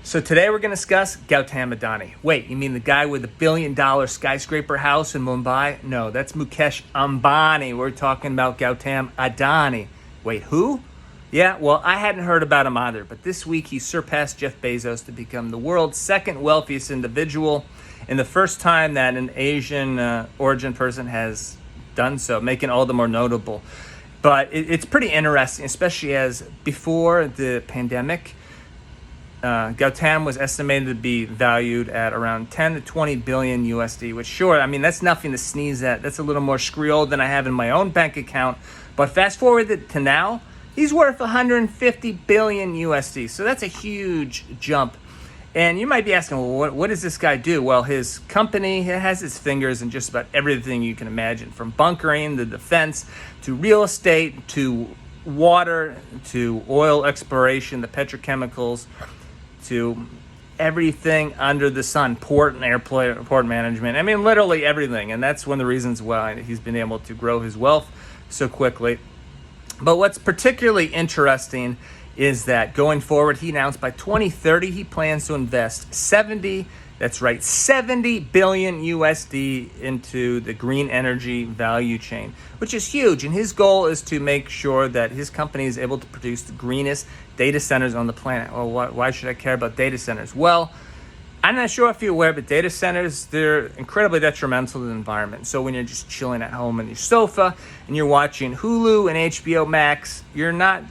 So today we're going to discuss Gautam Adani. Wait, you mean the guy with the $1 billion skyscraper house in Mumbai? No, that's Mukesh Ambani. We're talking about Gautam Adani. Wait, who? Yeah, well, I hadn't heard about him either, but this week he surpassed Jeff Bezos to become the world's second wealthiest individual and the first time that an Asian origin person has done so, making all the more notable. But it's pretty interesting, especially as before the pandemic, Gautam was estimated to be valued at around 10 to 20 billion USD, which sure, I mean, that's nothing to sneeze at. That's a little more skrill than I have in my own bank account. But fast forward to now, he's worth 150 billion USD. So that's a huge jump. And you might be asking, well, what does this guy do? Well, his company has his fingers in just about everything you can imagine, from bunkering, the defense, to real estate, to water, to oil exploration, the petrochemicals, to everything under the sun, port and airport management. I mean, literally everything. And that's one of the reasons why he's been able to grow his wealth so quickly. But what's particularly interesting is that going forward, he announced by 2030, he plans to invest 70 billion USD into the green energy value chain, which is huge. And his goal is to make sure that his company is able to produce the greenest data centers on the planet. Well, why should I care about data centers? Well, I'm not sure if you're aware, but data centers, they're incredibly detrimental to the environment. So when you're just chilling at home on your sofa and you're watching Hulu and HBO Max, you're not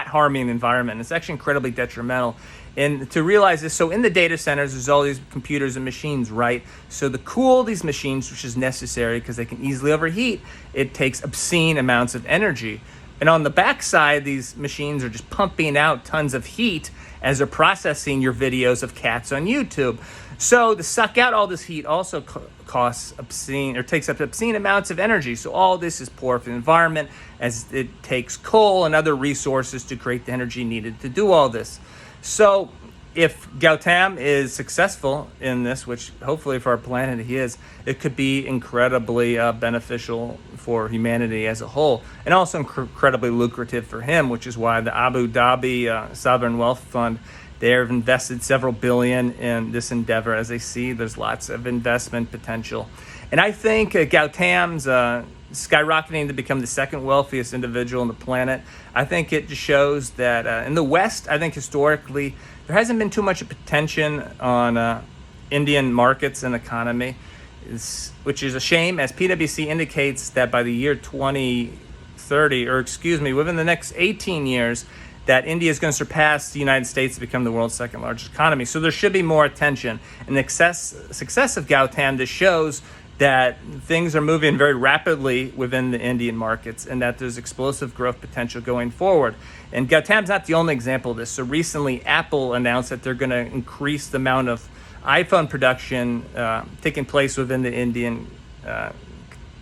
harming the environment. It's actually incredibly detrimental. And to realize this, so in the data centers, there's all these computers and machines, right? So to cool these machines, which is necessary because they can easily overheat, it takes obscene amounts of energy. And on the backside, these machines are just pumping out tons of heat as they're processing your videos of cats on YouTube. So to suck out all this heat also takes up obscene amounts of energy. So all this is poor for the environment, as it takes coal and other resources to create the energy needed to do all this. So if Gautam is successful in this, which hopefully for our planet he is, it could be incredibly beneficial for humanity as a whole, and also incredibly lucrative for him, which is why the Abu Dhabi Sovereign Wealth Fund, they have invested several billion in this endeavor, as they see there's lots of investment potential. And I think Gautam's skyrocketing to become the second wealthiest individual on the planet, I think it just shows that in the West, I think historically, there hasn't been too much attention on Indian markets and economy, which is a shame, as PwC indicates that by the year 2030, within the next 18 years, that India is going to surpass the United States to become the world's second largest economy. So there should be more attention. And the success of Gautam, this shows that things are moving very rapidly within the Indian markets and that there's explosive growth potential going forward. And Gautam's not the only example of this. So recently, Apple announced that they're going to increase the amount of iPhone production taking place within the Indian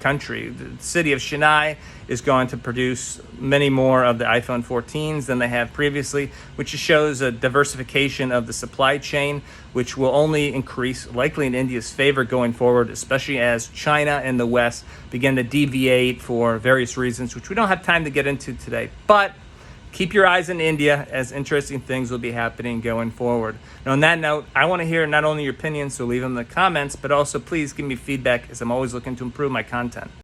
country. The city of Chennai is going to produce many more of the iPhone 14s than they have previously, which shows a diversification of the supply chain, which will only increase likely in India's favor going forward, especially as China and the West begin to deviate for various reasons, which we don't have time to get into today. But keep your eyes on India, as interesting things will be happening going forward. And on that note, I want to hear not only your opinions, so leave them in the comments, but also please give me feedback, as I'm always looking to improve my content.